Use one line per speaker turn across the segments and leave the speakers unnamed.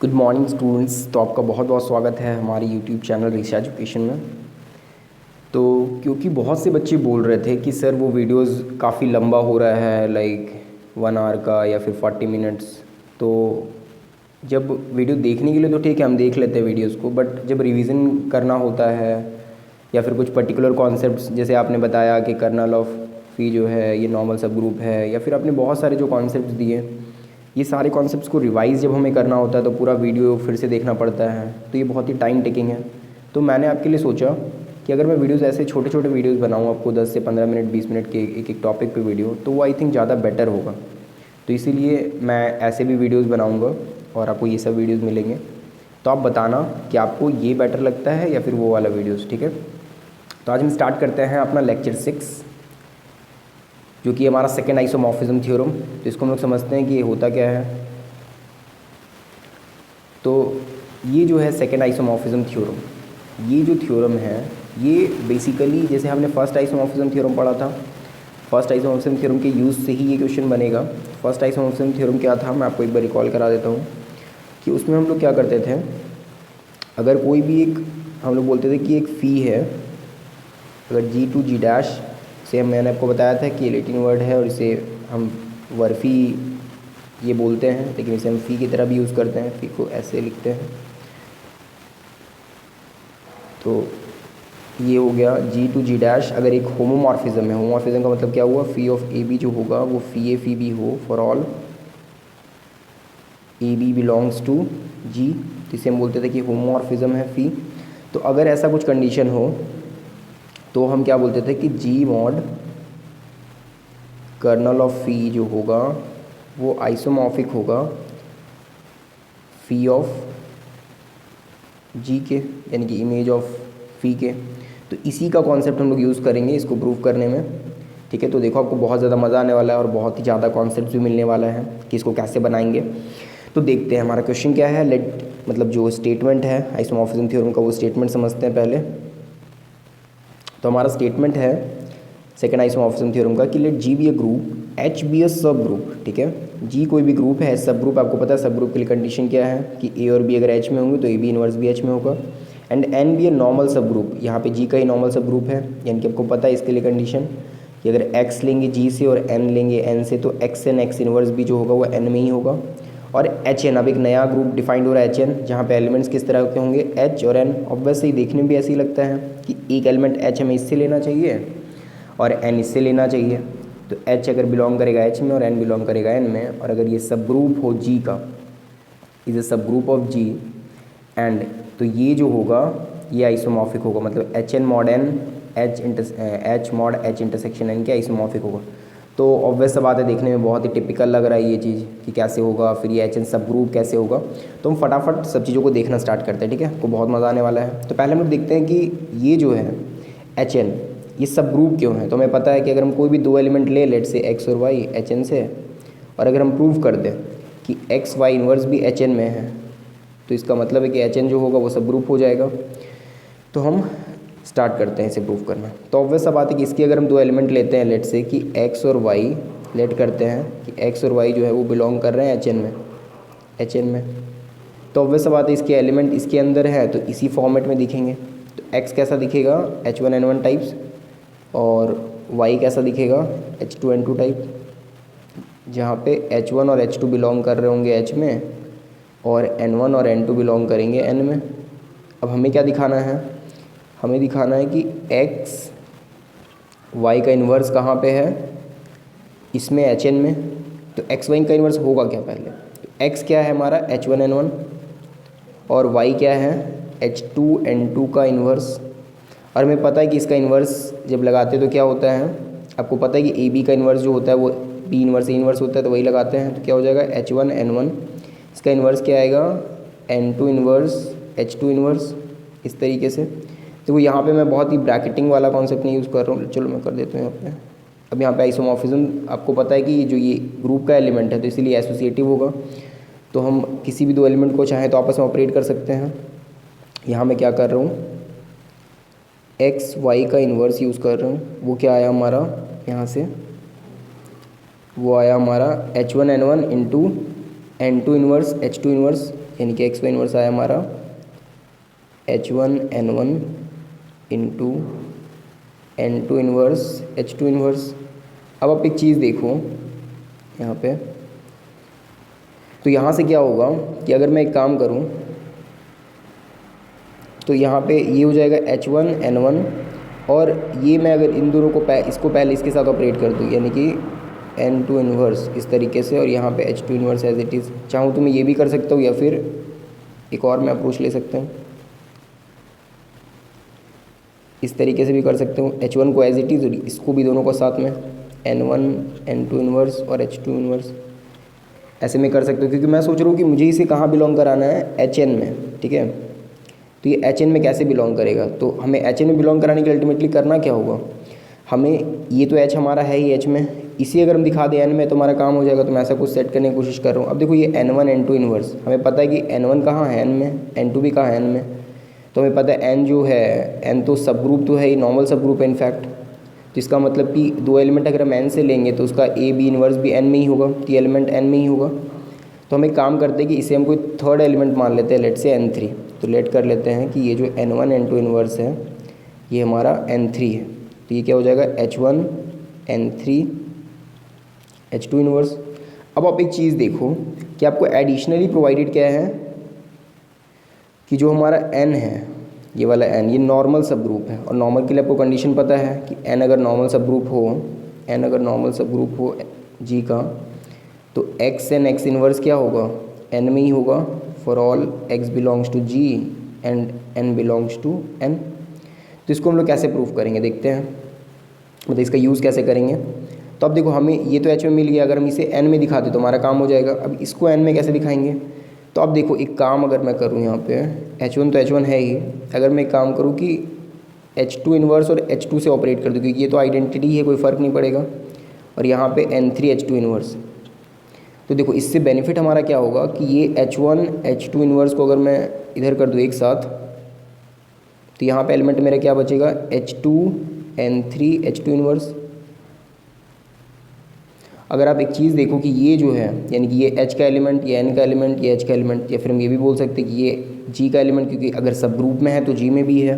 Good morning students. तो आपका बहुत बहुत स्वागत है हमारे यूट्यूब चैनल ऋषा एजुकेशन में। तो क्योंकि बहुत से बच्चे बोल रहे थे कि सर वो वीडियोस काफ़ी लंबा हो रहा है, लाइक 1 आवर का या फिर 40 मिनट्स। तो जब वीडियो देखने के लिए तो ठीक है, हम देख लेते हैं वीडियोस को, बट जब रिवीजन करना होता है या फिर कुछ पर्टिकुलर कॉन्सेप्ट्स, जैसे आपने बताया कि कर्नल ऑफ फी जो है ये नॉर्मल सब ग्रुप है, या फिर आपने बहुत सारे जो कॉन्सेप्ट्स दिए, ये सारे कॉन्सेप्ट्स को रिवाइज़ जब हमें करना होता है तो पूरा वीडियो फिर से देखना पड़ता है, तो ये बहुत ही टाइम टेकिंग है। तो मैंने आपके लिए सोचा कि अगर मैं वीडियोस ऐसे छोटे छोटे वीडियोस बनाऊँ आपको 10 से 15 मिनट 20 मिनट के एक एक टॉपिक पे वीडियो, तो वो आई थिंक ज़्यादा बेटर होगा। तो इसीलिए मैं ऐसे भी वीडियोस बनाऊंगा और आपको ये सब वीडियोस मिलेंगे। तो आप बताना कि आपको ये बेटर लगता है या फिर वो वाला वीडियोस, ठीक है। तो आज हम स्टार्ट करते हैं अपना लेक्चर 6, जो कि हमारा सेकेंड आइसोमॉर्फिज्म थ्योरम। तो इसको हम लोग समझते हैं कि ये होता क्या है। तो ये जो है सेकेंड आइसोमॉर्फिज्म थ्योरम, ये जो थ्योरम है ये बेसिकली जैसे हमने फर्स्ट आइसोमॉर्फिज्म थ्योरम पढ़ा था, फर्स्ट आइसोमॉर्फिज्म थ्योरम के यूज़ से ही ये क्वेश्चन बनेगा। फर्स्ट आइसोमॉर्फिज्म थ्योरम क्या था, मैं आपको एक बार रिकॉल करा देता हूँ कि उसमें हम लोग क्या करते थे। अगर कोई भी एक, हम लोग बोलते थे कि एक फ़ी है, अगर जी टू जी डैश से, मैंने आपको बताया था कि लैटिन वर्ड है और इसे हम वर्फी ये बोलते हैं, लेकिन इसे हम फ़ी की तरह भी यूज़ करते हैं, फ़ी को ऐसे लिखते हैं। तो ये हो गया जी टू जी डैश। अगर एक होमोमॉर्फिज्म है, होमोमॉर्फिज्म का मतलब क्या हुआ, फ़ी ऑफ ए बी जो होगा वो फ़ी ए फ़ी बी हो for all A B belongs to G, जिसे हम बोलते थे कि होमोमॉर्फिज्म है फ़ी। तो अगर ऐसा कुछ कंडीशन हो तो हम क्या बोलते थे कि जी मॉड कर्नल ऑफ फ़ी जो होगा वो आइसोमॉर्फिक होगा फ़ी ऑफ जी के, यानी कि इमेज ऑफ फ़ी के। तो इसी का कॉन्सेप्ट हम लोग यूज़ करेंगे इसको प्रूव करने में, ठीक है। तो देखो आपको बहुत ज़्यादा मज़ा आने वाला है और बहुत ही ज़्यादा कॉन्सेप्ट भी मिलने वाला है कि इसको कैसे बनाएंगे। तो देखते हैं हमारा क्वेश्चन क्या है। लेट मतलब जो स्टेटमेंट है आइसोमॉर्फिज्म थ्योरम का, वो स्टेटमेंट समझते हैं पहले। तो हमारा स्टेटमेंट है सेकेंड आइसोमॉर्फिज्म थ्योरम का कि लेट जी बी ए ग्रुप, एच बी ए सब ग्रुप, ठीक है। जी कोई भी ग्रुप है, सब ग्रुप आपको पता है सब ग्रुप के लिए कंडीशन क्या है कि ए और बी अगर एच में होंगे तो ए बी इनवर्स भी एच में होगा, and N B A normal subgroup. यहाँ पे जी का ही नॉर्मल सब ग्रुप है, यानी कि आपको पता है इसके लिए कंडीशन कि अगर एक्स लेंगे जी से और एन लेंगे एन से, तो एक्स एन एक्स इनवर्स भी जो होगा वो एन में ही होगा। और एच एन, अब एक नया ग्रुप डिफाइंड हो रहा है एच एन, जहाँ पे एलिमेंट्स किस तरह के होंगे, एच और एन। ऑब्वियसली देखने में भी ऐसे ही लगता है कि एक एलिमेंट एच हमें इससे लेना चाहिए और एन इससे लेना चाहिए। तो एच अगर बिलोंग करेगा एच में और एन बिलोंग करेगा एन में, और अगर ये सब ग्रुप हो जी का, इज ए सब ग्रुप ऑफ जी, एंड तो ये जो होगा ये आइसोमॉर्फिक होगा, मतलब H N mod N H mod H intersection N के आइसोमॉर्फिक होगा। तो ऑब्वियस सा बात है, देखने में बहुत ही टिपिकल लग रहा है ये चीज़ कि कैसे होगा, फिर ये एच एन सब ग्रुप कैसे होगा। तो हम फटाफट सब चीज़ों को देखना स्टार्ट करते हैं, ठीक है। आपको बहुत मज़ा आने वाला है। तो पहले हम लोग देखते हैं कि ये जो है एच एन, ये सब ग्रुप क्यों है। तो हमें पता है कि अगर हम कोई भी दो एलिमेंट ले, लेट से एक्स और वाई एच एन से, और अगर हम प्रूव कर दें कि एक्स वाई इन्वर्स भी एच एन में है, तो इसका मतलब है कि एच एन जो होगा वो सब ग्रुप हो जाएगा। तो हम स्टार्ट करते हैं इसे प्रूव करना। तो ऑब्वियस सा बात है कि इसकी अगर हम दो एलिमेंट लेते हैं, लेट से कि एक्स और वाई, लेट करते हैं कि एक्स और वाई जो है वो बिलोंग कर रहे हैं एच एन में, एच एन में। तो ऑब्वियस सा बात है इसके एलिमेंट इसके अंदर है तो इसी फॉर्मेट में दिखेंगे। तो एक्स कैसा दिखेगा, H one N one types, और वाई कैसा दिखेगा, H two N two type, जहाँ पे एच वन और एच टू बिलोंग कर रहे होंगे एच में, और एन वन और एन टू बिलोंग करेंगे एन में। अब हमें क्या दिखाना है, हमें दिखाना है कि एक्स वाई का इन्वर्स कहाँ पे है, इसमें एच एन में। तो एक्स वाई का इन्वर्स होगा क्या पहले, तो एक्स क्या है हमारा एच वन एन वन, और वाई क्या है एच टू एन टू का इन्वर्स। और हमें पता है कि इसका इन्वर्स जब लगाते हैं तो क्या होता है, आपको पता है कि ए बी का इन्वर्स जो होता है वो बी इन्वर्स ए इन्वर्स होता है, तो वही लगाते हैं। तो क्या हो जाएगा एच वन एन वन, इसका इन्वर्स क्या आएगा N two inverse H two inverse, इस तरीके से। तो यहाँ पे मैं बहुत ही ब्रैकेटिंग वाला कॉन्सेप्ट नहीं यूज़ कर रहा हूँ, चलो मैं कर देता हूँ यहाँ पे। अब यहाँ पे आइसोमॉर्फिज्म आपको पता है कि जो ये ग्रुप का एलिमेंट है तो इसीलिए एसोसिएटिव होगा। तो हम किसी भी दो एलिमेंट को चाहें तो आपस में ऑपरेट कर सकते हैं। यहाँ मैं क्या कर रहा हूँ, एक्स वाई का इन्वर्स यूज़ कर रहा हूँ। वो क्या आया हमारा यहाँ से, वो आया हमारा H one N one into N two inverse H two inverse, यानी कि एक्स वाई इन्वर्स आया हमारा H1N1 into N2 inverse H2 inverse. अब आप एक चीज़ देखो यहाँ पे, तो यहाँ से क्या होगा कि अगर मैं एक काम करूँ तो यहाँ पे ये हो जाएगा H1N1, और ये मैं अगर इन दोनों को इसको पहले इसके साथ ऑपरेट कर दूँ यानी कि N2 इन्वर्स इस तरीके से, और यहाँ पे H2 inverse as it is. चाहूँ तो मैं ये भी कर सकता हूँ या फिर एक और मैं अप्रोच ले सकता हूँ, इस तरीके से भी कर सकते हूँ। H1 को एज इट इज़, इसको भी दोनों को साथ में N1 N2 इन्वर्स और H2 इन्वर्स, ऐसे में कर सकते हो। क्योंकि मैं सोच रहा हूँ कि मुझे इसे कहाँ बिलोंग कराना है, HN में, ठीक है। तो ये HN में कैसे बिलोंग करेगा, तो हमें HN में बिलोंग कराने के अल्टीमेटली करना क्या होगा, हमें ये तो H हमारा है ही H में, इसी अगर हम दिखा दें N में तो हमारा काम हो जाएगा। तो मैं ऐसा कुछ सेट करने की कोशिश कर रहा हूँ। अब देखो ये N1 N2 इन्वर्स, हमें पता है कि N1 कहाँ है N में, N2 भी कहाँ है N में, तो हमें पता है N जो है, N तो सब ग्रुप तो है ही, नॉर्मल सब ग्रुप है इनफैक्ट। तो इसका मतलब कि दो एलिमेंट अगर हम N से लेंगे तो उसका A B इन्वर्स भी N में ही होगा, कि एलिमेंट N में ही होगा। तो हम एक काम करते हैं कि इसे हम कोई थर्ड एलिमेंट मान लेते हैं, लेट से N3। तो लेट कर लेते हैं कि ये जो N1 N2 इन्वर्स है ये हमारा N3 है। तो ये क्या हो जाएगा H1 N3 H2 इन्वर्स। अब आप एक चीज़ देखो कि आपको एडिशनली प्रोवाइडेड क्या है, कि जो हमारा N है, ये वाला N, ये नॉर्मल सब ग्रुप है। और नॉर्मल के लिए आपको कंडीशन पता है कि N अगर नॉर्मल सब ग्रुप हो, N अगर नॉर्मल सब ग्रुप हो G का, तो X एंड X इन्वर्स क्या होगा, N में ही होगा, for all X belongs to G and N belongs to N। तो इसको हम लोग कैसे प्रूव करेंगे देखते हैं, मतलब इसका यूज़ कैसे करेंगे। तो अब देखो हमें ये तो H में मिल गया, अगर हम इसे N में दिखा दें तो हमारा काम हो जाएगा। अब इसको N में कैसे दिखाएंगे, तो अब देखो एक काम अगर मैं करूँ यहाँ पे, H1 तो H1 है ही, अगर मैं एक काम करूँ कि H2 इन्वर्स और H2 से ऑपरेट कर दूँ, क्योंकि ये तो आइडेंटिटी है, कोई फ़र्क नहीं पड़ेगा, और यहाँ पे N3 H2 इन्वर्स। तो देखो इससे बेनिफिट हमारा क्या होगा कि ये H1 H2 इन्वर्स को अगर मैं इधर कर दूँ एक साथ, तो यहाँ पे एलिमेंट मेरा क्या बचेगा, H2 N3 H2 इन्वर्स। अगर आप एक चीज़ देखो कि ये जो है, यानी कि ये H का एलिमेंट, ये N का एलिमेंट, ये H का एलिमेंट, या फिर हम ये भी बोल सकते हैं कि ये G का एलिमेंट, क्योंकि अगर सब ग्रुप में है तो G में भी है।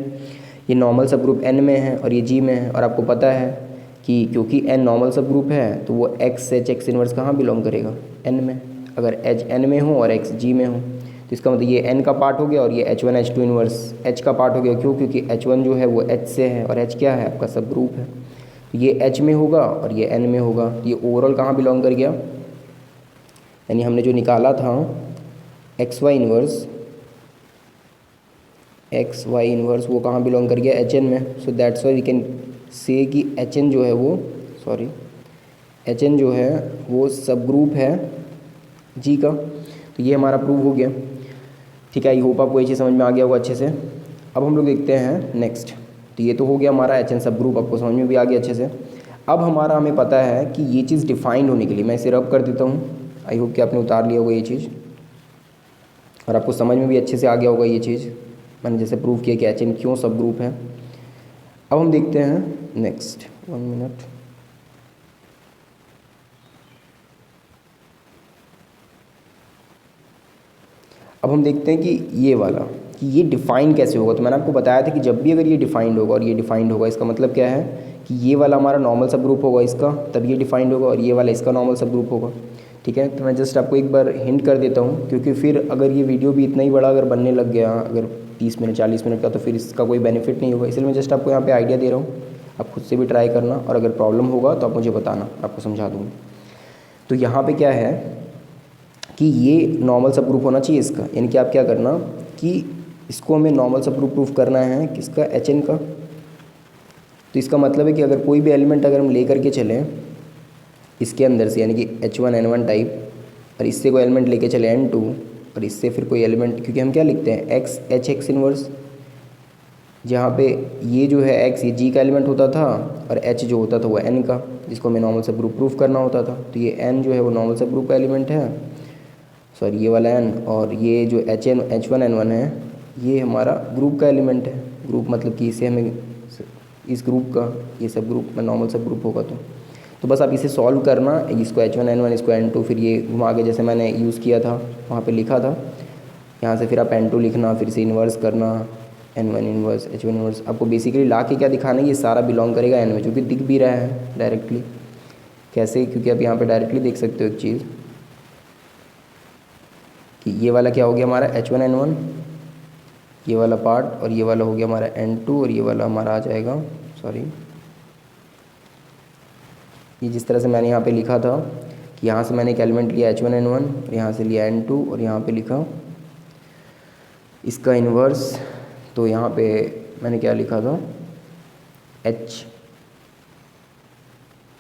ये नॉर्मल सब ग्रुप N में है और ये G में है, और आपको पता है कि क्योंकि N नॉर्मल सब ग्रुप है तो वो X H X इन्वर्स कहाँ बिलोंग करेगा, N में। अगर H N में हो और X G में हो तो इसका मतलब ये N का पार्ट हो गया, और ये H1 H2 इन्वर्स H का पार्ट हो गया। क्यों, क्योंकि H1 जो है वो H से है, और H क्या है, आपका सब ग्रुप है। तो ये H में होगा और ये N में होगा। तो ये ओवरऑल कहाँ बिलोंग कर गया, यानी हमने जो निकाला था XY इन्वर्स वो कहाँ बिलोंग कर गया, HN में। So that's why we can say कि HN जो है वो HN जो है वो सब ग्रुप है G का। तो ये हमारा प्रूव हो गया, ठीक है। आई होप आपको ये चीज़ समझ में आ गया होगा अच्छे से। अब हम लोग देखते हैं नेक्स्ट। तो ये तो हो गया हमारा HN सब ग्रुप, आपको समझ में भी आ गया अच्छे से। अब हमारा हमें पता है कि ये चीज़ डिफाइंड होने के लिए, मैं इसे रब कर देता हूँ। आई होप कि आपने उतार लिया होगा ये चीज़, और आपको समझ में भी अच्छे से आ गया होगा ये चीज़। मैंने जैसे प्रूव किया कि HN क्यों सब ग्रुप है। अब हम देखते हैं नेक्स्ट, 1 मिनट। अब हम देखते हैं कि ये वाला, कि ये डिफ़ाइन कैसे होगा। तो मैंने आपको बताया था कि जब भी अगर ये डिफ़ाइंड होगा और ये डिफ़ाइंड होगा, इसका मतलब क्या है कि ये वाला हमारा नॉर्मल सब ग्रुप होगा इसका, तब ये डिफ़ाइंड होगा, और ये वाला इसका नॉर्मल सब ग्रुप होगा, ठीक है। तो मैं जस्ट आपको एक बार हिंट कर देता हूँ, क्योंकि फिर अगर ये वीडियो भी इतना ही बड़ा अगर बनने लग गया, अगर 30 मिनट 40 मिनट का, तो फिर इसका कोई बेनिफिट नहीं होगा। इसलिए मैं जस्ट आपको यहाँ पे आइडिया दे रहा हूँ, आप खुद से भी ट्राई करना, और अगर प्रॉब्लम होगा तो आप मुझे बताना, आपको समझा दूँगा। तो यहाँ पे क्या है कि ये नॉर्मल सब ग्रुप होना चाहिए इसका, यानी कि आप क्या करना कि इसको हमें नॉर्मल सब ग्रुप प्रूफ करना है किसका, HN का। तो इसका मतलब है कि अगर कोई भी एलिमेंट अगर हम ले करके चलें इसके अंदर से, यानी कि H1 N1 टाइप, और इससे कोई एलिमेंट लेके चले N2, और इससे फिर कोई एलिमेंट, क्योंकि हम क्या लिखते हैं X H X इन्वर्स, जहाँ पे ये जो है X ये G का एलिमेंट होता था, और H जो होता था वो N का, जिसको हमें नॉर्मल सब ग्रुप प्रूफ करना होता था। तो ये N जो है वो नॉर्मल सब ग्रुप का एलिमेंट है, सॉरी ये वाला N, और ये जो H1 N1 है ये हमारा ग्रुप का एलिमेंट है। ग्रुप मतलब कि इसे हमें इस ग्रुप का ये सब ग्रुप में नॉर्मल सब ग्रुप होगा। तो बस आप इसे सॉल्व करना, इसको H1 N1 इसको N2, फिर ये घुमा के जैसे मैंने यूज़ किया था वहाँ पे लिखा था, यहाँ से फिर आप N2 लिखना, फिर से इन्वर्स करना, N1 इन्वर्स, H1 इन्वर्स। आपको बेसिकली ला के क्या दिखाना है, ये सारा बिलोंग करेगा N में, जो कि दिख भी रहा है डायरेक्टली। कैसे? क्योंकि आप यहाँ पे डायरेक्टली देख सकते हो एक चीज़ कि ये वाला क्या हो गया हमारा H1 N1, ये वाला पार्ट, और ये वाला हो गया हमारा N2, और ये वाला हमारा आ जाएगा, सॉरी, ये जिस तरह से मैंने यहाँ पे लिखा था कि यहाँ से मैंने एक एलिमेंट लिया H1 N1, और यहाँ से लिया N2, और यहाँ पे लिखा इसका इन्वर्स। तो यहाँ पे मैंने क्या लिखा था,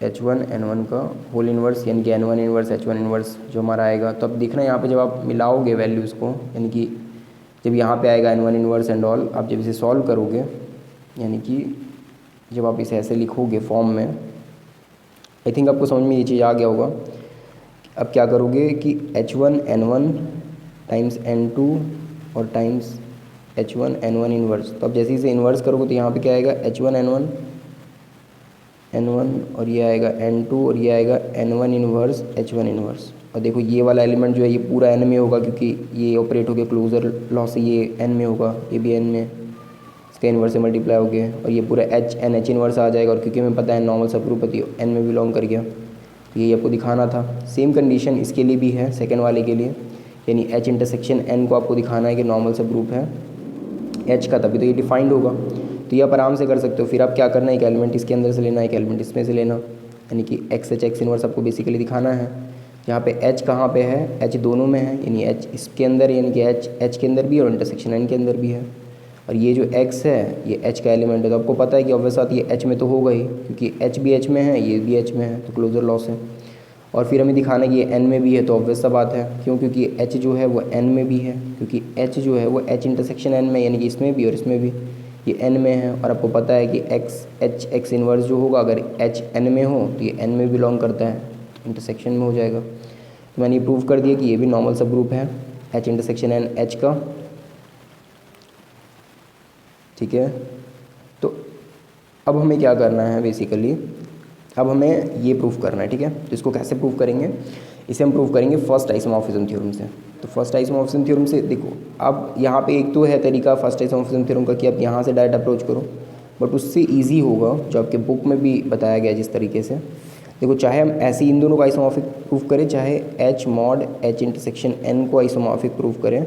H1 N1 का होल इन्वर्स, यानी कि N1 इन्वर्स H1 इन्वर्स जो हमारा आएगा। तो अब देखना यहाँ पे जब आप मिलाओगे वैल्यूज़ को, यानी कि जब यहाँ पे आएगा N1 इन्वर्स एंड ऑल, आप जब इसे सॉल्व करोगे, यानी कि जब आप इसे ऐसे लिखोगे फॉर्म में, आई थिंक आपको समझ में ये चीज़ आ गया होगा। अब क्या करोगे कि H1 N1 टाइम्स N2 और टाइम्स H1 N1 इन्वर्स। तो अब जैसे ही इसे इन्वर्स करोगे तो यहाँ पे क्या आएगा H1 N1 और ये आएगा N2 और ये आएगा N1 इन्वर्स H1 इन्वर्स। और देखो ये वाला एलिमेंट जो है ये पूरा N में होगा, क्योंकि ये ऑपरेट हो गया क्लोजर लॉ से, ये N में होगा, ये भी N में, इसका इन्वर्स से मल्टीप्लाई हो गया, और ये पूरा H इन्वर्स आ जाएगा। और क्योंकि हमें पता है नॉर्मल सब ग्रुप होती है, N में बिलोंग कर गया, तो ये आपको दिखाना था। सेम कंडीशन इसके लिए भी है, सेकेंड वाले के लिए, यानी H इंटरसेक्शन N को आपको दिखाना है कि नॉर्मल सब ग्रुप है H का, तभी तो ये डिफाइंड होगा। तो ये आप आराम से कर सकते हो। फिर आप क्या करना है, एक एलिमेंट इसके अंदर से लेना, एक एलिमेंट इसमें से लेना, यानी कि X इन्वर्स आपको बेसिकली दिखाना है। यहाँ पे H कहाँ पे है, H दोनों में है, यानी H इसके अंदर, यानी कि H के अंदर भी है और इंटरसेक्शन N के अंदर भी है। और ये जो X है ये H का एलिमेंट है, तो आपको पता है कि ऑब्वियस बात ये H में तो होगा ही, क्योंकि H भी H में है, ये भी H में है, तो क्लोजर लॉस है। और फिर हमें दिखाना है कि ये N में भी है, तो ऑब्वियस सा बात है, क्यों? क्योंकि H जो है वो N में भी है, क्योंकि H जो है वो H इंटरसेक्शन N में, यानी कि इसमें भी और इसमें भी, ये N में है। और आपको पता है कि H इन्वर्स जो होगा, अगर H N में हो तो ये N में बिलोंग करता है, इंटरसेक्शन में हो जाएगा। तो मैंने ये प्रूव कर दिया कि ये भी नॉर्मल सब ग्रुप है H इंटरसेक्शन N H का, ठीक है। तो अब हमें क्या करना है बेसिकली, अब हमें ये प्रूफ करना है, ठीक है। तो इसको कैसे प्रूफ करेंगे, इसे हम प्रूफ करेंगे फर्स्ट आइसोमॉर्फिज्म थ्योरम से। तो फर्स्ट आइसोमॉर्फिज्म थ्योरम से देखो, अब यहाँ पे एक तो है तरीका फर्स्ट आइसोमॉर्फिज्म थ्योरम का कि आप यहाँ से डायरेक्ट अप्रोच करो, बट उससे ईजी होगा जो आपके बुक में भी बताया गया जिस तरीके से। देखो, चाहे हम ऐसे इन दोनों को आइसोमॉर्फिक प्रूफ करें, चाहे H mod H intersection N को आइसोमॉर्फिक प्रूफ करें,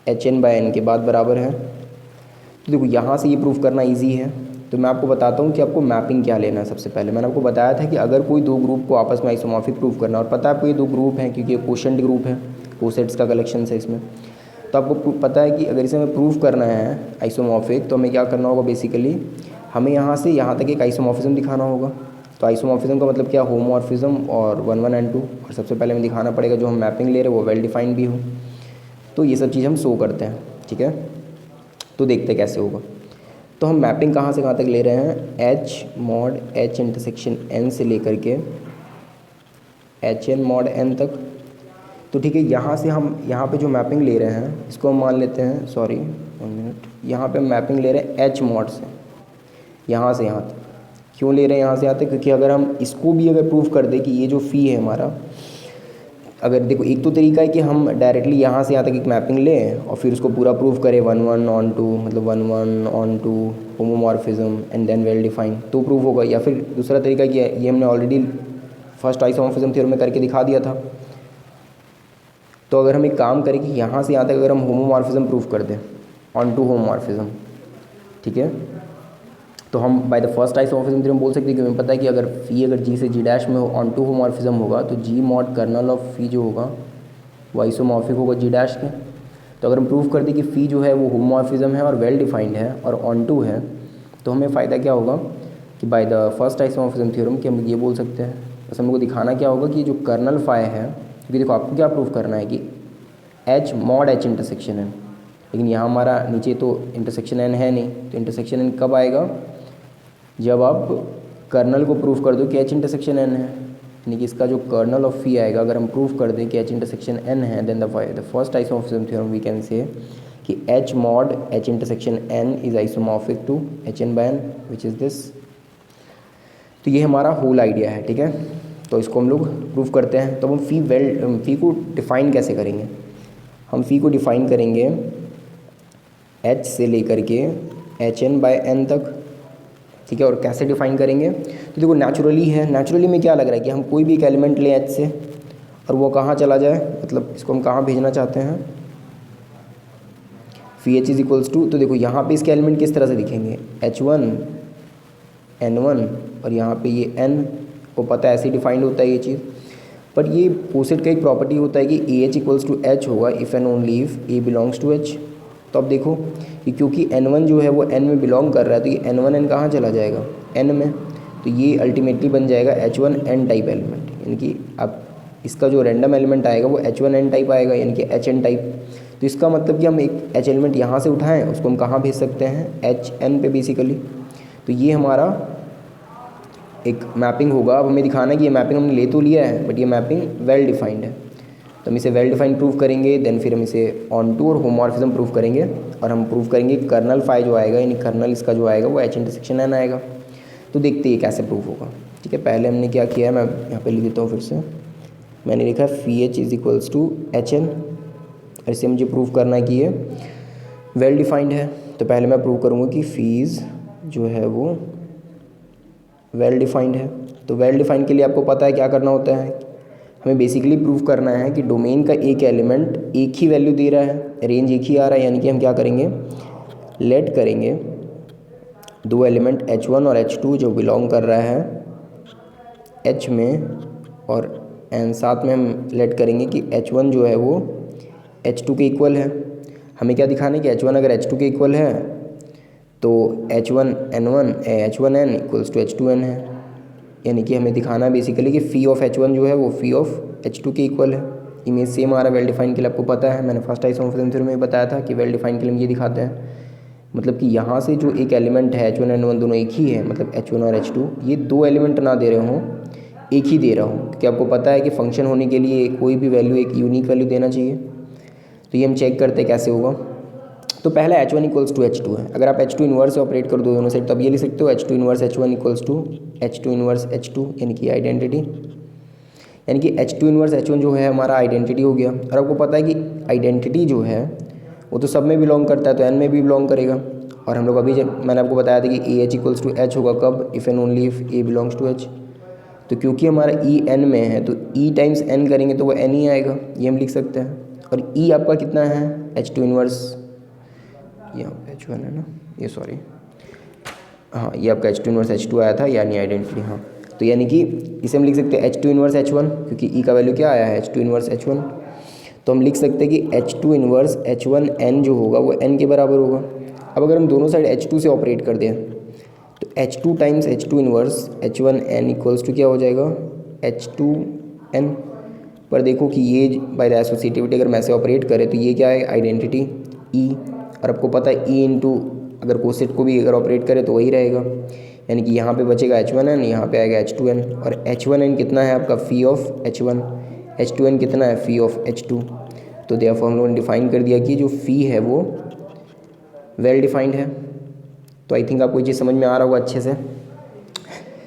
HN/N के बाद बराबर है। तो देखो यहाँ से ये प्रूफ करना ईजी है। तो मैं आपको बताता हूँ कि आपको मैपिंग क्या लेना है। सबसे पहले मैंने आपको बताया था कि अगर कोई दो ग्रुप को आपस में आइसोमॉर्फिक प्रूफ करना, और पता है आपको ये दो ग्रुप हैं क्योंकि ये कोशेंट ग्रुप है, कोसेट्स का कलेक्शन है इसमें, तो आपको पता है कि अगर इसे हमें प्रूफ करना है आइसोमॉर्फिक, तो हमें क्या करना होगा, बेसिकली हमें यहाँ से यहाँ तक एक आइसोमॉर्फिज्म दिखाना होगा। तो आइसोमॉर्फिज्म का मतलब क्या, होमोमॉर्फिज्म और 1 1 and 2। और सबसे पहले हमें दिखाना पड़ेगा जो हम मैपिंग ले रहे हैं वो वेल डिफाइंड भी हो। तो ये सब चीज़ हम शो करते हैं, ठीक है। तो देखते हैं कैसे होगा। तो हम मैपिंग कहाँ से कहाँ तक ले रहे हैं, H mod H intersection N से लेकर के HN मॉड N तक। तो ठीक है, यहाँ से हम यहाँ पे जो मैपिंग ले रहे हैं इसको हम मान लेते हैं, सॉरी 1 मिनट, यहाँ पे हम मैपिंग ले रहे हैं H मॉड से यहाँ से यहाँ तक। क्यों ले रहे हैं यहाँ से यहाँ तक, क्योंकि अगर हम इसको भी अगर प्रूफ कर दें कि ये जो फ़ी है हमारा, अगर देखो एक तो तरीका है कि हम डायरेक्टली यहाँ से यहाँ तक एक मैपिंग लें और फिर उसको पूरा प्रूफ करें 1 1 on 2, मतलब 1 1 on 2 homomorphism and then well defined, तो प्रूफ होगा। या फिर दूसरा तरीका कि ये हमने ऑलरेडी फर्स्ट आइसोमॉर्फिज्म थ्योरम में करके दिखा दिया था। तो अगर हम एक काम करें कि यहाँ से यहाँ तक अगर हम होमोमॉर्फिज्म प्रूफ कर दें ऑन टू होमोमॉर्फिज्म, ठीक है, तो हम by the first isomorphism theorem बोल सकते हैं कि हमें पता है कि अगर फ़ी अगर जी से जी डैश में हो ऑन टू होमोमॉर्फिज्म होगा, तो जी मॉड कर्नल ऑफ फ़ी जो होगा वो आइसोमॉर्फिक होगा जी डैश के। तो अगर हम प्रूफ कर दें कि फ़ी जो है वो होमोमॉर्फिज्म है और वेल डिफाइंड है और ऑन टू है, तो हमें फ़ायदा क्या होगा कि by the first isomorphism theorem कि हम ये बोल सकते हैं, बस हमको दिखाना क्या होगा कि जो कर्नल फाई है, क्योंकि देखो आपको क्या प्रूफ करना है कि H मॉड H इंटरसेक्शन है, लेकिन यहाँ हमारा नीचे तो इंटरसेक्शन N है नहीं, तो इंटरसेक्शन N कब आएगा, जब आप कर्नल को प्रूफ कर दो कि H इंटरसेक्शन N है, यानी कि इसका जो कर्नल ऑफ फ़ी आएगा अगर हम प्रूफ कर दें कि H इंटरसेक्शन N है, then the first isomorphism theorem we can say कि H mod H intersection N is isomorphic to HN/N which is this. तो ये हमारा होल आइडिया है, ठीक है। तो इसको हम लोग प्रूफ करते हैं। तो हम फ़ी को डिफ़ाइन कैसे करेंगे, हम फ़ी को डिफ़ाइन करेंगे h से लेकर के HN/N तक, ठीक है। और कैसे डिफ़ाइन करेंगे, तो देखो नेचुरली है, नेचुरली में क्या लग रहा है कि हम कोई भी एक एलिमेंट लें h से और वो कहाँ चला जाए, मतलब इसको हम कहाँ भेजना चाहते हैं, फ़ी h इज इक्वल्स टू, तो देखो यहाँ पे इसके एलिमेंट किस तरह से दिखेंगे, H1 N1, और यहाँ पे ये N को पता है ऐसे डिफाइंड होता है ये चीज़। पर ये पोसेट का एक प्रॉपर्टी होता है कि AH इक्वल्स टू H होगा if and only if A belongs to H। तो अब देखो कि क्योंकि N1 जो है वो N में बिलोंग कर रहा है, तो ये N1 कहाँ चला जाएगा, N में, तो ये अल्टीमेटली बन जाएगा H1N टाइप एलिमेंट, यानी कि अब इसका जो रैंडम एलिमेंट आएगा वो H1N टाइप आएगा, यानी कि HN टाइप। तो इसका मतलब कि हम एक H एलिमेंट यहाँ से उठाएं, उसको हम कहाँ भेज सकते हैं, HN पे बेसिकली। तो ये हमारा एक मैपिंग होगा। अब हमें दिखाना है कि ये मैपिंग हमने ले तो लिया है, बट ये मैपिंग वेल डिफाइंड है। तो हम इसे वेल डिफाइंड प्रूव करेंगे, देन फिर हम इसे ऑन टू और होमोमॉर्फिज्म प्रूव करेंगे, और हम प्रूव करेंगे कर्नल फाई जो आएगा, यानी कर्नल इसका जो आएगा वो H∩N आएगा। तो देखते हैं कैसे प्रूव होगा, ठीक है। पहले हमने क्या किया है, मैं यहाँ पे लिख देता हूँ फिर से, मैंने लिखा phi h is equals to HN, और इसे मुझे प्रूव करना है कि ये वेल डिफाइंड है। तो पहले मैं प्रूव करूँगा कि फ़ीस जो है वो वेल डिफाइंड है। तो वेल डिफाइंड के लिए आपको पता है क्या करना होता है, हमें बेसिकली प्रूव करना है कि डोमेन का एक एलिमेंट एक ही वैल्यू दे रहा है, रेंज एक ही आ रहा है, यानी कि हम क्या करेंगे, लेट करेंगे दो एलिमेंट H1 और H2 जो बिलोंग कर रहा है H में, और एन साथ में हम लेट करेंगे कि H1 जो है वो H2 के इक्वल है। हमें क्या दिखाना है कि H1 अगर H2 के इक्वल है तो H1N इक्वल्स टू H2N है, यानी कि हमें दिखाना है बेसिकली कि फ़ी ऑफ H1 जो है वो फ़ी ऑफ H2 के इक्वल है। इमेज सेम आ रहा है वेल डिफाइन के लिए, आपको पता है, मैंने फर्स्ट आइसोमॉर्फिज्म थ्योरम में बताया था कि वेल डिफाइन के लिए हम ये दिखाते हैं, मतलब कि यहाँ से जो एक एलिमेंट है H1N1 दोनों एक ही है, मतलब H1 और H2 ये दो एलिमेंट ना दे रहे हों, एक ही दे रहा हूँ, क्योंकि आपको पता है कि फंक्शन होने के लिए कोई भी वैल्यू एक यूनिक वैल्यू देना चाहिए। तो ये हम चेक करते हैं कैसे होगा। तो पहला H1 इक्वल्स टू H2 है, अगर आप H2 इन्वर्स से ऑपरेट कर दो दोनों साइड, तो अब ये लिख सकते हो H2 inverse H1 equals to H2 inverse H2, यानी कि आइडेंटिटी, यानी कि H2 इन्वर्स H1 जो है हमारा आइडेंटिटी हो गया। और आपको पता है कि आइडेंटिटी जो है वो तो सब में बिलोंग करता है, तो N में भी बिलोंग करेगा। और हम लोग अभी मैंने आपको बताया था कि AH इक्वल्स टू H होगा कब, if and only if A belongs to H। तो क्योंकि हमारा E N में है तो E टाइम्स N करेंगे तो वो N ही आएगा, ये हम लिख सकते हैं। और E आपका कितना है, H2 इन्वर्स, यहाँ पे H1 है ना, ये सॉरी, हाँ ये आपका H2 इन्वर्स H2 आया था, यानी आइडेंटिटी, हाँ। तो यानी कि इसे हम लिख सकते हैं H2 इन्वर्स H1, क्योंकि E का वैल्यू क्या आया है, H2 इन्वर्स H1। तो हम लिख सकते हैं कि H2 इन्वर्स H1 N जो होगा वो N के बराबर होगा। अब अगर हम दोनों साइड H2 से ऑपरेट कर दें तो H2 times H2 inverse H1N equals to क्या हो जाएगा, H2N। पर देखो कि ये बाय द एसोसिएटिविटी अगर मैं ऐसे ऑपरेट करें तो ये क्या है, आइडेंटिटी E, और आपको पता है E इंटू अगर कोसेट को भी अगर ऑपरेट करें तो वही रहेगा, यानी कि यहाँ पे बचेगा H1N, यहाँ पे आएगा H2N। और H1N कितना है आपका, फ़ी ऑफ H1, H2N कितना है, फ़ी ऑफ H2। तो देयरफॉर हम लोगों ने डिफाइन कर दिया कि जो फ़ी है वो वेल डिफाइंड है। तो आई थिंक आपको ये चीज़ समझ में आ रहा होगा अच्छे से,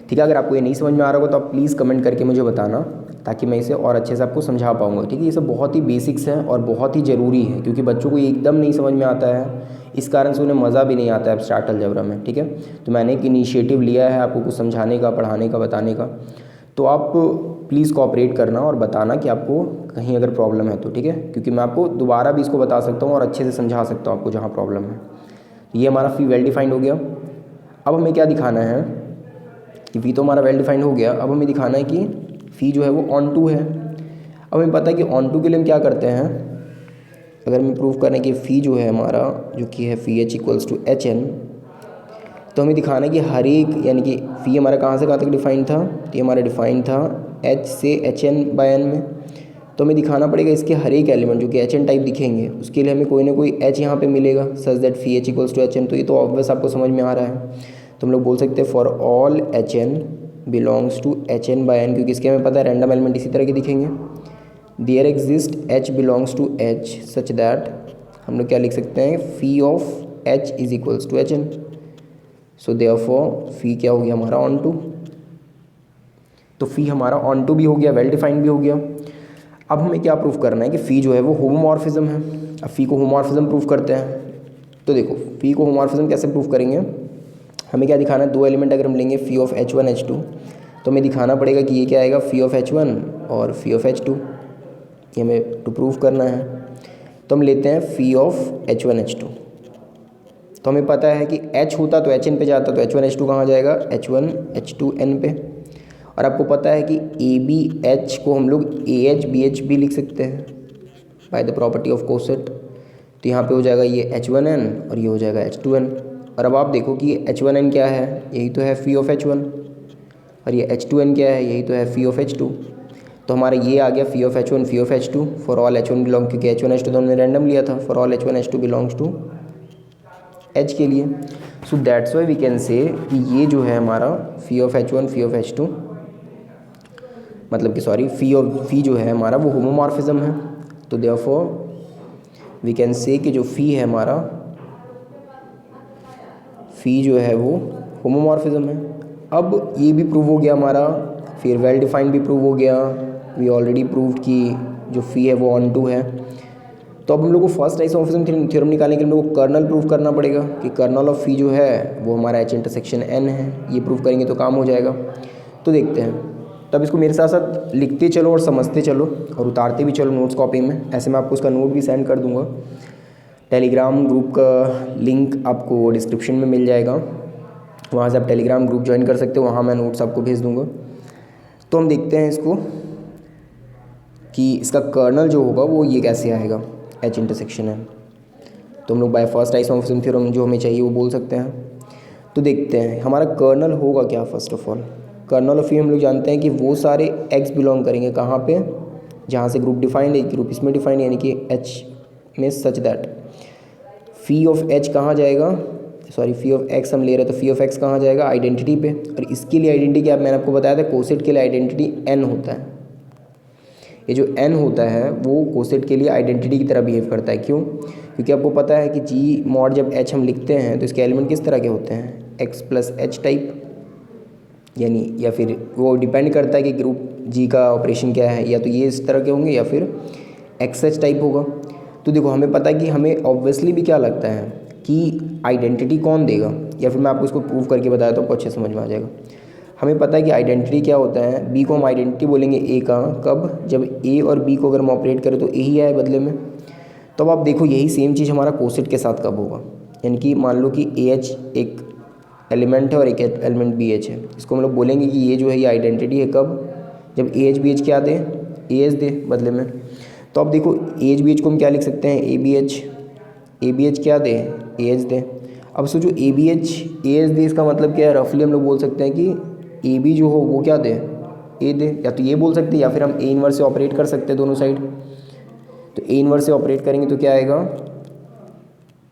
ठीक है। अगर आपको ये नहीं समझ में आ रहा होगा तो आप प्लीज़ कमेंट करके मुझे बताना, ताकि मैं इसे और अच्छे से आपको समझा पाऊँगा, ठीक है। ये सब बहुत ही बेसिक्स है और बहुत ही ज़रूरी है, क्योंकि बच्चों को एकदम नहीं समझ में आता है, इस कारण से उन्हें मज़ा भी नहीं आता है एब्स्ट्रैक्ट अलजेब्रा में, ठीक है। तो मैंने एक इनिशिएटिव लिया है आपको कुछ समझाने का, पढ़ाने का, बताने का। तो आप प्लीज़ कोऑपरेट करना और बताना कि आपको कहीं अगर प्रॉब्लम है तो, ठीक है, क्योंकि मैं आपको दोबारा भी इसको बता सकता हूँ और अच्छे से समझा सकता हूँ आपको जहाँ प्रॉब्लम है। ये हमारा फ़ी वेल डिफाइंड हो गया। अब हमें क्या दिखाना है कि फ़ी तो हमारा वेल डिफाइंड हो गया, अब हमें दिखाना है कि फ़ी जो है वो ऑन टू है। अब हमें पता है कि ऑन टू के लिए हम क्या करते हैं, अगर हमें प्रूव करें कि फ़ी जो है हमारा जो कि है फ़ी H इक्वल्स टू HN, तो हमें दिखाना है कि हर एक, यानी कि फ़ी हमारा कहाँ से कहाँ तक डिफाइंड था, तो ये हमारा डिफाइंड था H से HN/N में। तो हमें दिखाना पड़ेगा इसके हर एक एलिमेंट जो कि HN टाइप दिखेंगे, उसके लिए हमें कोई ना कोई H यहाँ पे मिलेगा, such that phi H equals to HN। तो ये तो ऑब्वियस आपको समझ में आ रहा है। तो हम लोग बोल सकते हैं for all HN belongs to HN/N, क्योंकि इसके हमें पता है रैंडम एलिमेंट इसी तरह के दिखेंगे। There exist H belongs to H such that, हम लोग क्या लिख सकते हैं, phi of H is equals to HN। So therefore phi क्या हो गया हमारा, ऑन टू। तो फ़ी हमारा ऑन टू भी हो गया, वेल डिफाइंड भी हो गया। अब हमें क्या प्रूफ करना है कि फ़ी जो है वो होमोमॉर्फिज्म है। अब फ़ी को होमोमॉर्फिज्म प्रूफ करते हैं। तो देखो फ़ी को होमोमॉर्फिज्म कैसे प्रूफ करेंगे, हमें क्या दिखाना है, दो एलिमेंट अगर हम लेंगे फ़ी ऑफ H1 H2 तो हमें दिखाना पड़ेगा कि ये क्या आएगा, फ़ी ऑफ H1 और फ़ी ऑफ H2, ये हमें टू प्रूफ करना है। तो हम लेते हैं फ़ी ऑफ H1 H2। तो हमें पता है कि H होता तो HN पे जाता, तो H1 H2 कहाँ जाएगा, H1 H2 N पे। और आपको पता है कि ABH को हम लोग AH BH भी लिख सकते हैं by the property of coset. तो यहाँ पे हो जाएगा ये H1N और ये हो जाएगा H2N। और अब आप देखो कि H1N क्या है, यही तो है फ़ी ऑफ H1, और ये H2N क्या है, यही तो है फ़ी ऑफ H2। तो हमारा ये आ गया phi of H1 phi of H2 for all H1 belong, क्योंकि H1 H2 तो हमने रैंडम लिया था, for all H1 H2 belongs to H के लिए। So that's why we can say कि ये जो है हमारा फ़ी of H1 phi of H2, मतलब कि सॉरी फ़ी जो है हमारा वो होमोमॉर्फिज्म है। तो देयरफॉर वी कैन से कि जो फ़ी है हमारा, फ़ी जो है वो होमोमॉर्फिज्म है। अब ये भी प्रूव हो गया हमारा, फिर वेल डिफाइंड भी प्रूव हो गया। वी ऑलरेडी प्रूव्ड कि जो फ़ी है वो ऑन टू है। तो अब हम लोग को फर्स्ट आइसोमॉर्फिज्म थ्योरम निकालने के लिए हम लोग को कर्नल प्रूव करना पड़ेगा कि कर्नल ऑफ फ़ी जो है वो हमारा H इंटरसेक्शन N है। ये प्रूव करेंगे तो काम हो जाएगा। तो देखते हैं, तब इसको मेरे साथ साथ लिखते चलो और समझते चलो और उतारते भी चलो नोट्स कॉपी में। ऐसे मैं आपको उसका नोट भी सेंड कर दूँगा। टेलीग्राम ग्रुप का लिंक आपको डिस्क्रिप्शन में मिल जाएगा, वहाँ से आप टेलीग्राम ग्रुप ज्वाइन कर सकते हो, वहाँ मैं नोट्स आपको भेज दूँगा। तो हम देखते हैं इसको कि इसका कर्नल जो होगा वो ये कैसे आएगा, H इंटरसेक्शन है। तो हम लोग बाय फर्स्ट आइसोमॉर्फिज्म थ्योरम जो हमें चाहिए वो बोल सकते हैं। तो देखते हैं हमारा कर्नल होगा क्या। First of all kernel of phi हम लोग जानते हैं कि वो सारे X बिलोंग करेंगे कहाँ पे, जहाँ से ग्रुप डिफाइंड है, ग्रुप इसमें डिफाइंड यानी कि H में, सच दैट फ़ी ऑफ H कहाँ जाएगा, सॉरी फ़ी ऑफ X हम ले रहे हैं, तो फ़ी ऑफ X कहाँ जाएगा, आइडेंटिटी पे। और इसके लिए आइडेंटिटी क्या, मैंने आपको बताया था कोसेट के लिए आइडेंटिटी N होता है। ये जो N होता है वो कोसेट के लिए आइडेंटिटी की तरह बिहेव करता है। क्यों, क्योंकि आपको पता है कि G मॉड जब H हम लिखते हैं तो इसके एलिमेंट किस तरह के होते हैं, X प्लस H टाइप, यानी या फिर वो डिपेंड करता है कि ग्रुप G का ऑपरेशन क्या है, या तो ये इस तरह के होंगे या फिर XH टाइप होगा। तो देखो हमें पता है कि हमें ऑब्वियसली भी क्या लगता है कि आइडेंटिटी कौन देगा, या फिर मैं आपको इसको प्रूव करके बताया तो आपको अच्छे समझ में आ जाएगा। हमें पता है कि आइडेंटिटी क्या होता है, बी को हम आइडेंटिटी बोलेंगे ए का, कब, जब ए और बी को अगर हम ऑपरेट करें तो ए ही आए बदले में। तो अब आप देखो यही सेम चीज़ हमारा कोसेट के साथ कब होगा, यानी कि मान लो कि ए एच एक एलिमेंट है और एक एलिमेंट बी एच है, इसको हम लोग बोलेंगे कि ये जो है ये आइडेंटिटी है कब, जब ए एच बी एच क्या दे, ए एच दे बदले में। तो अब देखो ए एच बी एच को हम क्या लिख सकते हैं, ए बी एच क्या दे, ए एच दे। अब सोचो A B H A H दे, इसका मतलब क्या है, रफली हम लोग बोल सकते हैं कि ए बी जो हो वो क्या दे, ए दे। या तो ये बोल सकते हैं या फिर हम ए इनवर्स से ऑपरेट कर सकते हैं दोनों साइड। तो ए इनवर्स से ऑपरेट करेंगे तो क्या आएगा,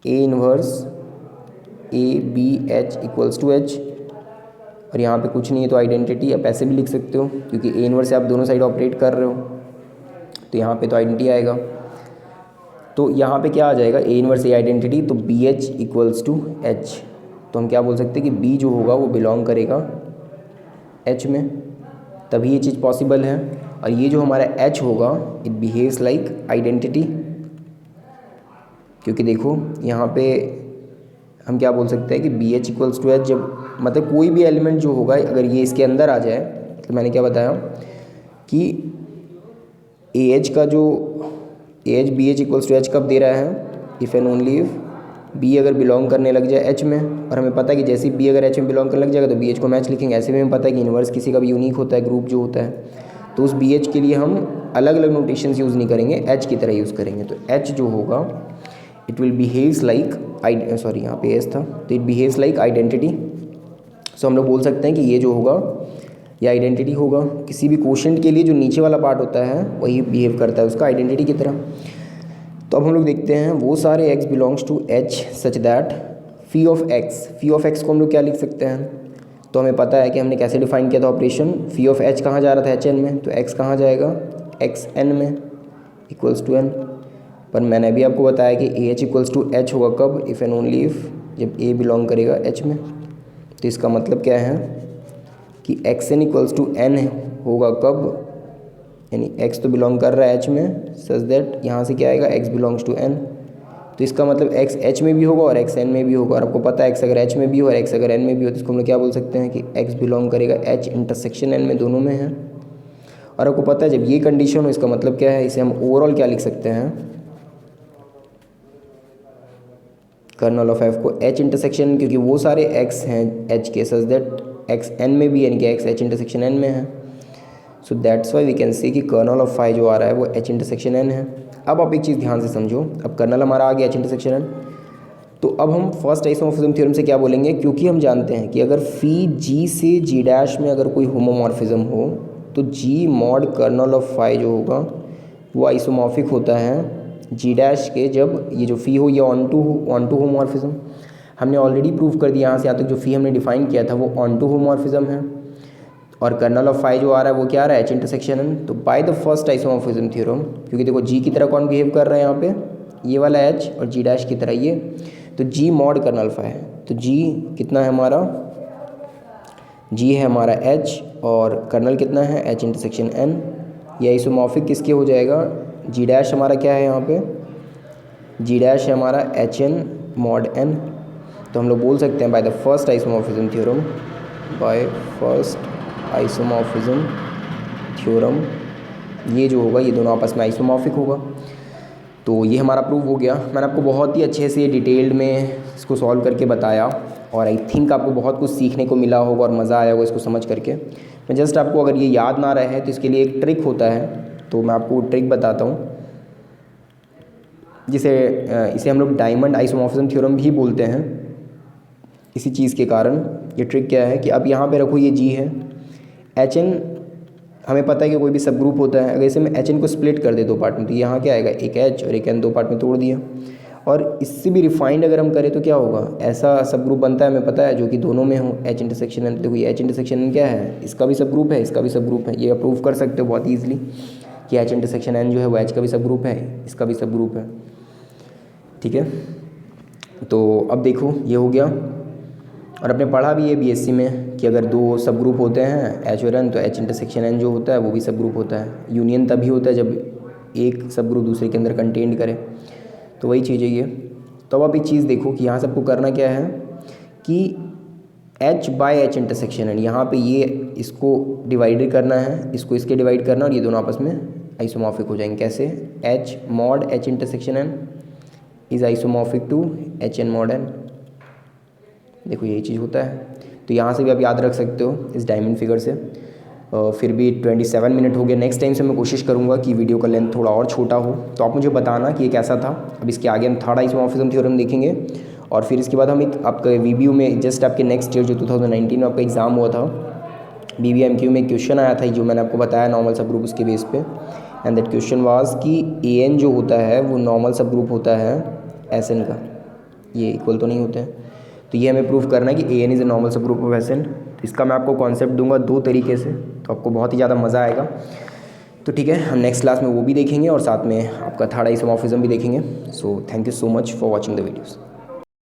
A inverse A B H equals to H, और यहाँ पे कुछ नहीं है तो आइडेंटिटी आप ऐसे भी लिख सकते हो क्योंकि ए इनवर्स से आप दोनों साइड ऑपरेट कर रहे हो, तो यहाँ पे तो आइडेंटिटी आएगा। तो यहाँ पे क्या आ जाएगा, ए इनवर्स ए आइडेंटिटी, तो B H equals to H. तो हम क्या बोल सकते हैं कि बी जो होगा वो बिलोंग करेगा एच में, तभी ये चीज़ पॉसिबल है। और ये जो हमारा एच होगा इट बिहेव्स लाइक आइडेंटिटी, क्योंकि देखो यहाँ पे हम क्या बोल सकते हैं कि B H equals to H, जब मतलब कोई भी एलिमेंट जो होगा अगर ये इसके अंदर आ जाए, तो मैंने क्या बताया कि ए एच का जो A H B H equals to H कब दे रहा है, if and only if B अगर बिलोंग करने लग जाए एच में। और हमें पता है कि जैसे बी अगर एच में बिलोंग करने लग जाएगा तो बी एच को मैच लिखेंगे। ऐसे में हमें पता है कि इन्वर्स किसी का भी यूनिक होता है ग्रुप जो होता है, तो उस बी एच के लिए हम अलग अलग नोटेशंस यूज़ नहीं करेंगे, एच की तरह यूज़ करेंगे। तो एच जो होगा it will behaves like sorry यहाँ पे एस था, तो इट बिहेव्स लाइक आइडेंटिटी। सो हम लोग बोल सकते हैं कि ये जो होगा ये आइडेंटिटी होगा। किसी भी क्वोशेंट के लिए जो नीचे वाला पार्ट होता है वही बिहेव करता है उसका आइडेंटिटी की तरह। तो अब हम लोग देखते हैं वो सारे x belongs to h such that phi of x को हम लोग क्या लिख सकते हैं। तो हमें पता है कि हमने कैसे डिफाइन किया था ऑपरेशन, फ़ी ऑफ h कहाँ जा रहा था, hn में, तो x कहाँ जाएगा, xn में इक्वल्स टू n। पर मैंने अभी आपको बताया कि A H equals to H होगा कब, इफ़ एंड ओनली इफ़ जब ए बिलोंग करेगा एच में। तो इसका मतलब क्या है कि X N equals to N होगा कब, यानी x तो बिलोंग कर रहा है h में, सच दैट यहाँ से क्या आएगा x बिलोंग्स टू n। तो इसका मतलब x h में भी होगा और x n में भी होगा। और आपको पता है x अगर h में भी हो और x अगर n में भी हो तो इसको हम लोग क्या बोल सकते हैं कि x बिलोंग करेगा h इंटरसेक्शन n में, दोनों में है। और आपको पता है जब ये कंडीशन हो इसका मतलब क्या है, इसे हम ओवरऑल क्या लिख सकते हैं, कर्नल ऑफ f को h इंटरसेक्शन, क्योंकि वो सारे x हैं h के, सच दैट x n में भी यानी कि x h इंटरसेक्शन n में है। So that's why we can see कि कर्नल ऑफ फाई जो आ रहा है वो h इंटरसेक्शन n है। अब आप एक चीज़ ध्यान से समझो, अब कर्नल हमारा आ गया h इंटरसेक्शन n, तो अब हम फर्स्ट आइसोमॉर्फिज्म थ्योरम से क्या बोलेंगे, क्योंकि हम जानते हैं कि अगर फी g से g डैश में अगर कोई होमोमॉर्फिज्म हो तो g mod kernel of phi जो होगा वो आइसोमॉर्फिक होता है g डैश के, जब ये जो फी हो ये ऑन टू होमोमॉर्फिज्म। हमने ऑलरेडी प्रूव कर दिया यहाँ से यहाँ तक जो फी हमने डिफाइन किया था वो ऑन टू होमोमॉर्फिज्म है। और कर्नल ऑफ फाई जो आ रहा है वो क्या आ रहा है, h इंटरसेक्शन n। तो by the first isomorphism theorem, क्योंकि देखो g की तरह कौन बिहेव कर रहा है यहाँ पे, ये वाला h, और g डैश की तरह ये, तो g मॉड कर्नल फाई है। तो g कितना है हमारा, g है हमारा h और कर्नल कितना है h इंटरसेक्शन n। ये आइसोमॉर्फिक किसके हो जाएगा, g डैश हमारा क्या है यहाँ पे, g डैश है हमारा hn मॉड n। तो हम लोग बोल सकते हैं by the first isomorphism theorem, by first isomorphism theorem, ये जो होगा ये दोनों आपस में आइसोमॉर्फिक होगा। तो ये हमारा प्रूव हो गया। मैंने आपको बहुत ही अच्छे से डिटेल्ड में इसको सॉल्व करके बताया और आई थिंक आपको बहुत कुछ सीखने को मिला होगा और मज़ा आया होगा इसको समझ करके। मैं जस्ट आपको अगर ये याद ना रहे तो इसके लिए एक ट्रिक होता है, तो मैं आपको ट्रिक बताता हूँ, इसे हम लोग डायमंड आइसोमॉर्फिज्म थ्योरम भी बोलते हैं इसी चीज़ के कारण। ये ट्रिक क्या है कि अब यहाँ पे रखो ये g है, hn हमें पता है कि कोई भी सब ग्रुप होता है, अगर इसे मैं hn को स्प्लिट कर दे दो पार्ट में तो यहाँ क्या आएगा, एक h और एक n, दो पार्ट में तोड़ दिया। और इससे भी रिफाइंड अगर हम करें तो क्या होगा, ऐसा सब ग्रुप बनता है हमें पता है जो कि दोनों में हो h इंटरसेक्शन n। देखो ये h इंटरसेक्शन n क्या है, इसका भी सब ग्रुप है, इसका भी सब ग्रुप है। ये अप्रूव कर सकते हो बहुत ईजिली कि h इंटरसेक्शन n जो है वो h का भी सब ग्रुप है, इसका भी सब ग्रुप है। ठीक है, तो अब देखो ये हो गया। और आपने पढ़ा भी है बीएससी में कि अगर दो सब ग्रुप होते हैं h और n तो h इंटरसेक्शन n जो होता है वो भी सब ग्रुप होता है। यूनियन तभी होता है जब एक सब ग्रुप दूसरे के अंदर कंटेंट करे, तो वही चीज़ है ये। तो अब आप एक चीज़ देखो कि यहाँ सबको करना क्या है कि h by h intersection n, यहाँ पे ये इसको डिवाइड करना है, इसको इसके डिवाइड करना, और ये दोनों आपस में आइसोमॉर्फिक हो जाएंगे। कैसे, h mod h intersection n is isomorphic to h n mod n। देखो यही चीज़ होता है। तो यहाँ से भी आप याद रख सकते हो इस डायमंड फिगर से। फिर भी 27 मिनट हो गए। नेक्स्ट टाइम से मैं कोशिश करूँगा कि वीडियो का लेंथ थोड़ा और छोटा हो, तो आप मुझे बताना कि ये कैसा था। अब इसके आगे हम थर्ड आइसोमॉर्फिज्म थ्योरम देखेंगे और फिर इसके बाद हम एक आपका वीबीयू में जस्ट आपके नेक्स्ट ईयर जो 2019 में आपका एग्ज़ाम हुआ था BBMQ में क्वेश्चन आया था जो मैंने आपको बताया नॉर्मल सब ग्रुप उसके बेस पे। एंड दैट क्वेश्चन वाज कि AN जो होता है वो नॉर्मल सब ग्रुप होता है SN का, ये इक्वल तो नहीं होते हैं। तो ये हमें प्रूफ करना है कि AN इज़ ए नॉर्मल सब ग्रुप ऑफ SN। तो इसका मैं आपको कॉन्सेप्ट दूंगा दो तरीके से, तो आपको बहुत ही ज़्यादा मज़ा आएगा। तो ठीक है, हम नेक्स्ट क्लास में वो भी देखेंगे और साथ में आपका थर्ड आइसोमॉर्फिज्म भी देखेंगे। So thank you so much for watching the videos.